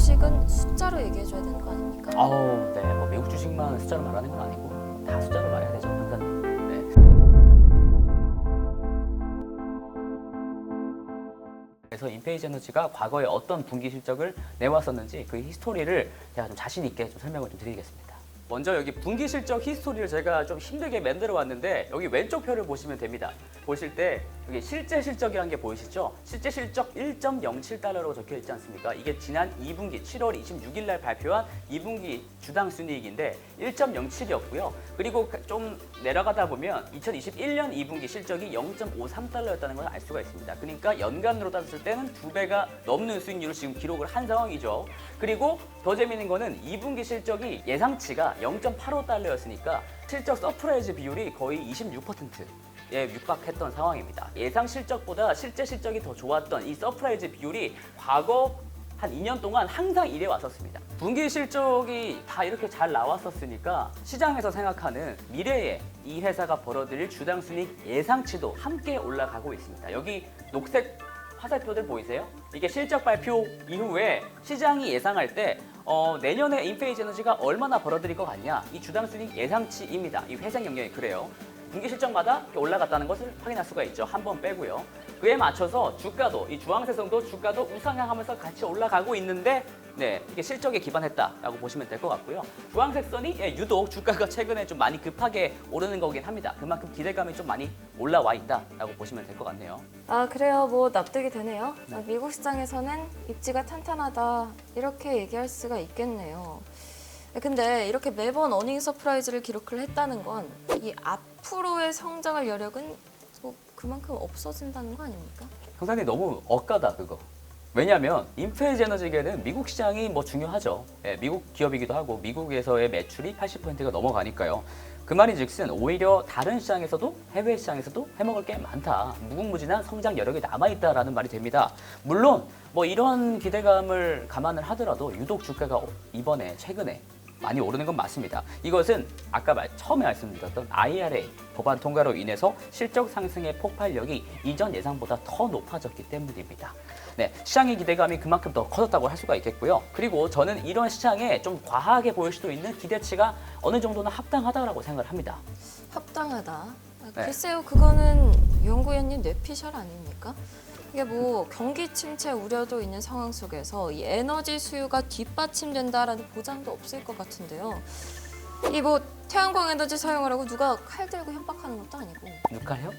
주식은 숫자로 얘기해줘야 되는 거 아닙니까? 네. 뭐 미국 주식만 숫자로 말하는 건 아니고 다 숫자로 말해야 되죠, 강사님. 네. 그래서 인페이지 에너지가 과거에 어떤 분기 실적을 내왔었는지 그 히스토리를 제가 좀 자신 있게 좀 설명을 좀 드리겠습니다. 먼저 여기 분기 실적 히스토리를 제가 좀 힘들게 만들어 왔는데 여기 왼쪽 표를 보시면 됩니다. 보실 때 여기 실제 실적이라는 게 보이시죠? 실제 실적 1.07달러로 적혀 있지 않습니까? 이게 지난 2분기 7월 26일 날 발표한 2분기 주당 순이익인데 1.07이었고요. 그리고 좀 내려가다 보면 2021년 2분기 실적이 0.53달러였다는 걸 알 수가 있습니다. 그러니까 연간으로 따졌을 때는 2배가 넘는 수익률을 지금 기록을 한 상황이죠. 그리고 더 재미있는 거는 2분기 실적이 예상치가 0.85달러였으니까 실적 서프라이즈 비율이 거의 26%에 육박했던 상황입니다. 예상 실적보다 실제 실적이 더 좋았던 이 서프라이즈 비율이 과거 한 2년 동안 항상 이래 왔었습니다. 분기 실적이 다 이렇게 잘 나왔었으니까 시장에서 생각하는 미래에 이 회사가 벌어들일 주당 순이익 예상치도 함께 올라가고 있습니다. 여기 녹색 화살표들 보이세요? 이게 실적 발표 이후에 시장이 예상할 때 내년에 인페이지 에너지가 얼마나 벌어들일 것 같냐, 이 주당 순이익 예상치입니다. 이 회생 영역이 그래요. 분기 실적마다 이렇게 올라갔다는 것을 확인할 수가 있죠. 한 번 빼고요. 그에 맞춰서 주가도, 이 주황색선도 주가도 우상향하면서 같이 올라가고 있는데, 네, 이게 실적에 기반했다라고 보시면 될 것 같고요. 주황색선이 유독 주가가 최근에 좀 많이 급하게 오르는 거긴 합니다. 그만큼 기대감이 좀 많이 올라와 있다라고 보시면 될 것 같네요. 아, 그래요. 뭐 납득이 되네요. 네. 미국 시장에서는 입지가 탄탄하다 이렇게 얘기할 수가 있겠네요. 근데 이렇게 매번 어닝 서프라이즈를 기록을 했다는 건 이 앞으로의 성장할 여력은 뭐 그만큼 없어진다는 거 아닙니까? 형사님 너무 억까다 그거. 왜냐하면 인페이지 에너지계는 미국 시장이 뭐 중요하죠. 미국 기업이기도 하고 미국에서의 매출이 80%가 넘어가니까요. 그 말인즉슨 오히려 다른 시장에서도 해외 시장에서도 해먹을 게 많다. 무궁무진한 성장 여력이 남아있다라는 말이 됩니다. 물론 뭐 이런 기대감을 감안을 하더라도 유독 주가가 이번에 최근에 많이 오르는 건 맞습니다. 이것은 아까 처음에 말씀드렸던 IRA 법안 통과로 인해서 실적 상승의 폭발력이 이전 예상보다 더 높아졌기 때문입니다. 네, 시장의 기대감이 그만큼 더 커졌다고 할 수가 있겠고요. 그리고 저는 이런 시장에 좀 과하게 보일 수도 있는 기대치가 어느 정도는 합당하다고 생각을 합니다. 합당하다. 네. 글쎄요, 그거는 연구위원님 뇌피셜 아닙니까? 이게 뭐 경기 침체 우려도 있는 상황 속에서 이 에너지 수요가 뒷받침된다라는 보장도 없을 것 같은데요. 이 뭐 태양광 에너지 사용하라고 누가 칼 들고 협박하는 것도 아니고. 누칼협?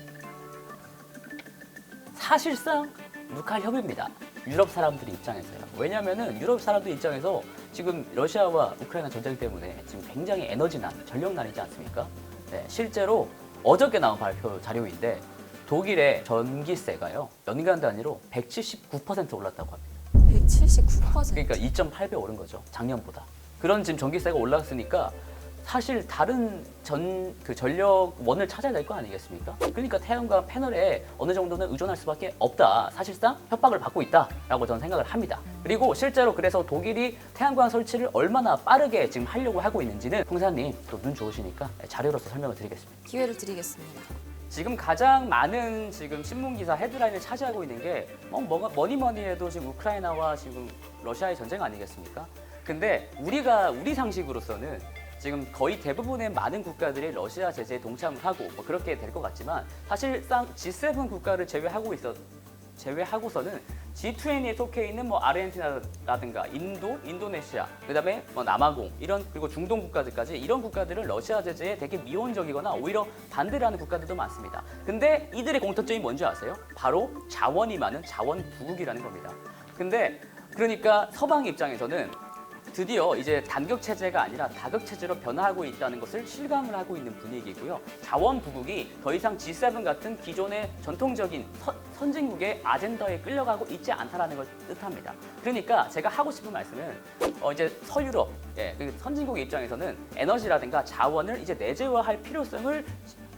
사실상 누칼협입니다. 유럽 사람들 입장에서요. 왜냐하면 유럽 사람들 입장에서 지금 러시아와 우크라이나 전쟁 때문에 지금 굉장히 에너지난, 전력난이지 않습니까? 네, 실제로 어저께 나온 발표 자료인데 독일의 전기세가요, 연간 단위로 179% 올랐다고 합니다. 179%. 그러니까 2.8배 오른 거죠, 작년보다. 그런 지금 전기세가 올랐으니까 사실 다른 전력원을 찾아야 될 거 아니겠습니까? 그러니까 태양광 패널에 어느 정도는 의존할 수밖에 없다. 사실상 협박을 받고 있다라고 저는 생각을 합니다. 그리고 실제로 그래서 독일이 태양광 설치를 얼마나 빠르게 지금 하려고 하고 있는지는 홍사님 또 눈 좋으시니까 자료로서 설명을 드리겠습니다. 기회를 드리겠습니다. 지금 가장 많은 지금 신문 기사 헤드라인을 차지하고 있는 게 뭐니 해도 지금 우크라이나와 지금 러시아의 전쟁 아니겠습니까? 근데 우리 상식으로서는 지금 거의 대부분의 많은 국가들이 러시아 제재에 동참을 하고 뭐 그렇게 될 것 같지만 사실상 G7 국가를 제외하고서는 G20에 속해 있는 뭐 아르헨티나라든가 인도네시아, 그다음에 뭐 남아공 이런, 그리고 중동 국가들까지 이런 국가들은 러시아 제재에 되게 미온적이거나 오히려 반대를 하는 국가들도 많습니다. 근데 이들의 공통점이 뭔지 아세요? 바로 자원이 많은 자원 부국이라는 겁니다. 근데 그러니까 서방 입장에서는 드디어 이제 단격 체제가 아니라 다극 체제로 변화하고 있다는 것을 실감을 하고 있는 분위기고요. 자원 부국이 더 이상 G7 같은 기존의 전통적인 선진국의 아젠다에 끌려가고 있지 않다라는 걸 뜻합니다. 그러니까 제가 하고 싶은 말씀은 이제 서유럽, 그 선진국의 입장에서는 에너지라든가 자원을 이제 내재화할 필요성을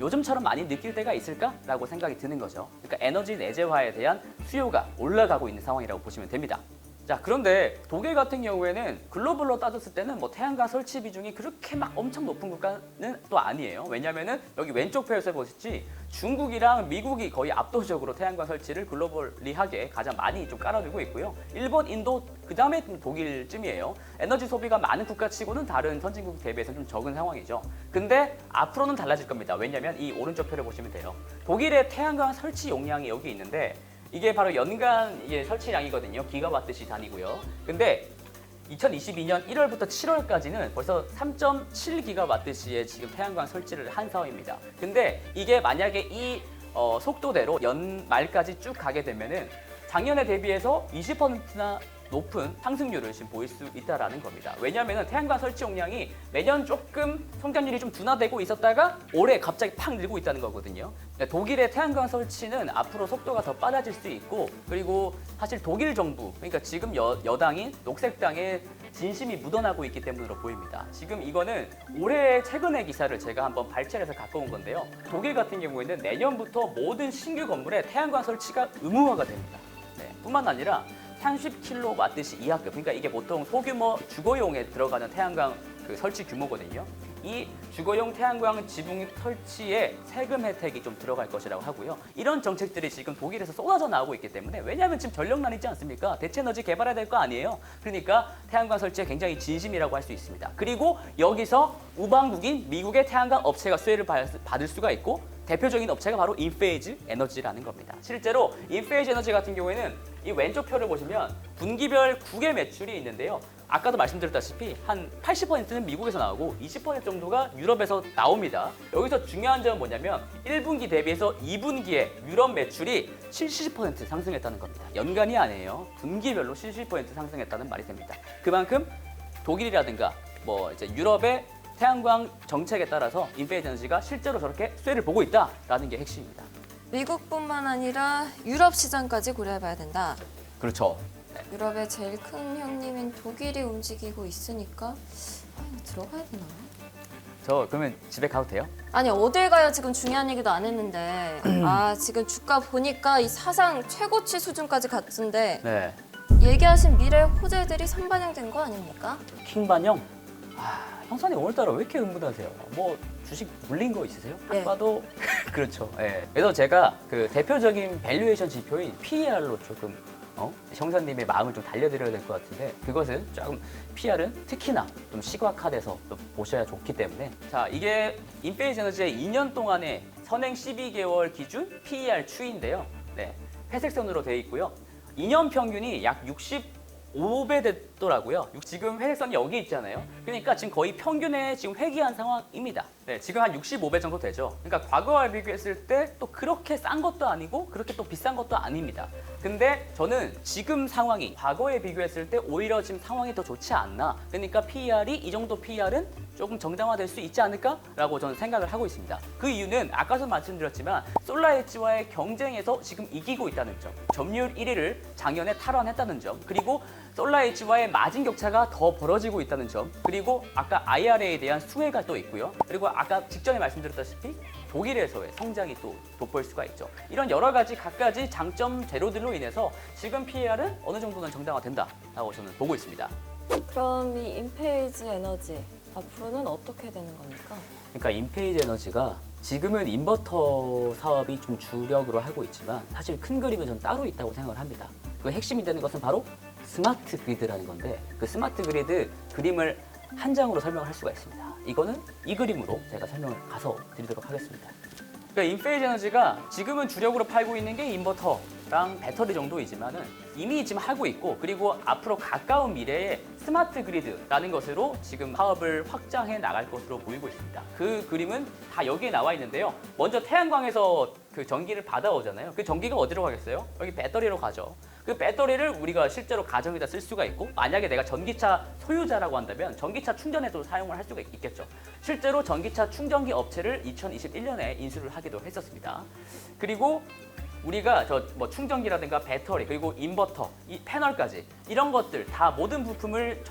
요즘처럼 많이 느낄 때가 있을까라고 생각이 드는 거죠. 그러니까 에너지 내재화에 대한 수요가 올라가고 있는 상황이라고 보시면 됩니다. 자, 그런데 독일 같은 경우에는 글로벌로 따졌을 때는 뭐 태양광 설치 비중이 그렇게 막 엄청 높은 국가는 또 아니에요. 왜냐면은 여기 왼쪽 표에서 보시지 중국이랑 미국이 거의 압도적으로 태양광 설치를 글로벌리하게 가장 많이 좀 깔아두고 있고요. 일본, 인도, 그 다음에 독일쯤이에요. 에너지 소비가 많은 국가치고는 다른 선진국 대비해서 좀 적은 상황이죠. 근데 앞으로는 달라질 겁니다. 왜냐면 이 오른쪽 표를 보시면 돼요. 독일의 태양광 설치 용량이 여기 있는데 이게 바로 연간 이게 설치량이거든요. 기가와트시 단위고요. 근데 2022년 1월부터 7월까지는 벌써 3.7기가와트시의 지금 태양광 설치를 한 사업입니다. 근데 이게 만약에 이 속도대로 연말까지 쭉 가게 되면은 작년에 대비해서 20%나 높은 상승률을 지금 보일 수 있다라는 겁니다. 왜냐하면 태양광 설치 용량이 매년 조금 성장률이 좀 둔화되고 있었다가 올해 갑자기 팍 늘고 있다는 거거든요. 독일의 태양광 설치는 앞으로 속도가 더 빨라질 수 있고 그리고 사실 독일 정부, 그러니까 지금 여당인 녹색당의 진심이 묻어나고 있기 때문으로 보입니다. 지금 이거는 올해 최근의 기사를 제가 한번 발췌해서 갖고 온 건데요. 독일 같은 경우에는 내년부터 모든 신규 건물에 태양광 설치가 의무화가 됩니다. 네, 뿐만 아니라 30kW 이하급, 그러니까 이게 보통 소규모 주거용에 들어가는 태양광 그 설치 규모거든요. 이 주거용 태양광 지붕 설치에 세금 혜택이 좀 들어갈 것이라고 하고요. 이런 정책들이 지금 독일에서 쏟아져 나오고 있기 때문에, 왜냐하면 지금 전력난 있지 않습니까? 대체 에너지 개발해야 될 거 아니에요. 그러니까 태양광 설치에 굉장히 진심이라고 할 수 있습니다. 그리고 여기서 우방국인 미국의 태양광 업체가 수혜를 받을 수가 있고, 대표적인 업체가 바로 인페이즈 에너지라는 겁니다. 실제로 인페이즈 에너지 같은 경우에는 이 왼쪽 표를 보시면 분기별 국외 매출이 있는데요. 아까도 말씀드렸다시피 한 80%는 미국에서 나오고 20% 정도가 유럽에서 나옵니다. 여기서 중요한 점은 뭐냐면 1분기 대비해서 2분기에 유럽 매출이 70% 상승했다는 겁니다. 연간이 아니에요. 분기별로 70% 상승했다는 말이 됩니다. 그만큼 독일이라든가 뭐 이제 유럽의 태양광 정책에 따라서 인페이즈 에너지가 실제로 저렇게 수혜를 보고 있다라는 게 핵심입니다. 미국뿐만 아니라 유럽 시장까지 고려해봐야 된다. 그렇죠. 유럽의 제일 큰 형님인 독일이 움직이고 있으니까 들어가야 되나? 저 그러면 집에 가도 돼요? 아니 어딜 가요? 지금 중요한 얘기도 안 했는데 지금 주가 보니까 이 사상 최고치 수준까지 갔는데 네. 얘기하신 미래 호재들이 선반영된 거 아닙니까? 킹반영? 형사님 오늘따라 왜 이렇게 흥분하세요? 뭐 주식 물린 거 있으세요? 딱 네. 봐도 그렇죠. 예. 그래서 제가 그 대표적인 밸류에이션 지표인 PER로 조금 형사님의 마음을 좀 달려드려야 될 것 같은데, 그것은 조금 PER은 특히나 좀 시각화돼서 또 보셔야 좋기 때문에, 자, 이게 인페이즈 에너지의 2년 동안의 선행 12개월 기준 PER 추이인데요. 네, 회색선으로 되어 있고요. 2년 평균이 약 65배 됐더라고요. 지금 회색선이 여기 있잖아요. 그러니까 지금 거의 평균에 지금 회귀한 상황입니다. 네, 지금 한 65배 정도 되죠. 그러니까 과거와 비교했을 때 또 그렇게 싼 것도 아니고 그렇게 또 비싼 것도 아닙니다. 근데 저는 지금 상황이 과거에 비교했을 때 오히려 지금 상황이 더 좋지 않나. 그러니까 PER이 이 정도 PER은 조금 정당화될 수 있지 않을까라고 저는 생각을 하고 있습니다. 그 이유는 아까도 말씀드렸지만 솔라엣지와의 경쟁에서 지금 이기고 있다는 점, 점유율 1위를 작년에 탈환했다는 점, 그리고 솔라엣지와의 마진 격차가 더 벌어지고 있다는 점, 그리고 아까 IRA에 대한 수혜가 또 있고요. 그리고 아까 직전에 말씀드렸다시피 독일에서의 성장이 또 돋보일 수가 있죠. 이런 여러 가지 각가지 장점 재료들로 인해서 지금 PER은 어느 정도는 정당화된다라고 저는 보고 있습니다. 그럼 이 인페이즈 에너지 앞으로는 어떻게 되는 겁니까? 그러니까 인페이즈 에너지가 지금은 인버터 사업이 좀 주력으로 하고 있지만 사실 큰 그림은 전 따로 있다고 생각을 합니다. 그 핵심이 되는 것은 바로 스마트 그리드라는 건데, 그 스마트 그리드 그림을 한 장으로 설명을 할 수가 있습니다. 이거는 이 그림으로 제가 설명을 가서 드리도록 하겠습니다. 그러니까 인페이즈 에너지가 지금은 주력으로 팔고 있는 게 인버터랑 배터리 정도이지만은 이미 지금 하고 있고, 그리고 앞으로 가까운 미래에 스마트 그리드라는 것으로 지금 사업을 확장해 나갈 것으로 보이고 있습니다. 그 그림은 다 여기에 나와 있는데요. 먼저 태양광에서 그 전기를 받아오잖아요. 그 전기가 어디로 가겠어요? 여기 배터리로 가죠. 그 배터리를 우리가 실제로 가정에다 쓸 수가 있고, 만약에 내가 전기차 소유자라고 한다면 전기차 충전에도 사용을 할 수가 있겠죠. 실제로 전기차 충전기 업체를 2021년에 인수를 하기도 했었습니다. 그리고 우리가 뭐 충전기라든가 배터리, 그리고 인버터, 이 패널까지 이런 것들 다 모든 부품을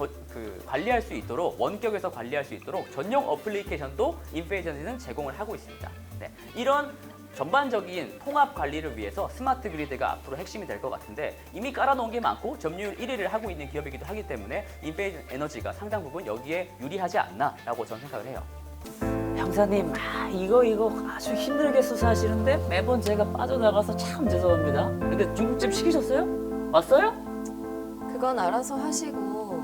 관리할 수 있도록, 원격에서 관리할 수 있도록 전용 어플리케이션도 인페이전에는 제공을 하고 있습니다. 네, 이런 전반적인 통합 관리를 위해서 스마트 그리드가 앞으로 핵심이 될 것 같은데 이미 깔아놓은 게 많고 점유율 1위를 하고 있는 기업이기도 하기 때문에 인페이전 에너지가 상당 부분 여기에 유리하지 않나라고 저는 생각을 해요. 형사님, 이거 아주 힘들게 수사하시는데 매번 제가 빠져나가서 참 죄송합니다. 근데 중국집 시키셨어요? 왔어요? 그건 알아서 하시고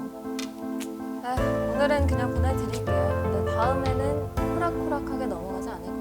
오늘은 그냥 보내드릴게요. 근데 다음에는 호락호락하게 넘어가지 않을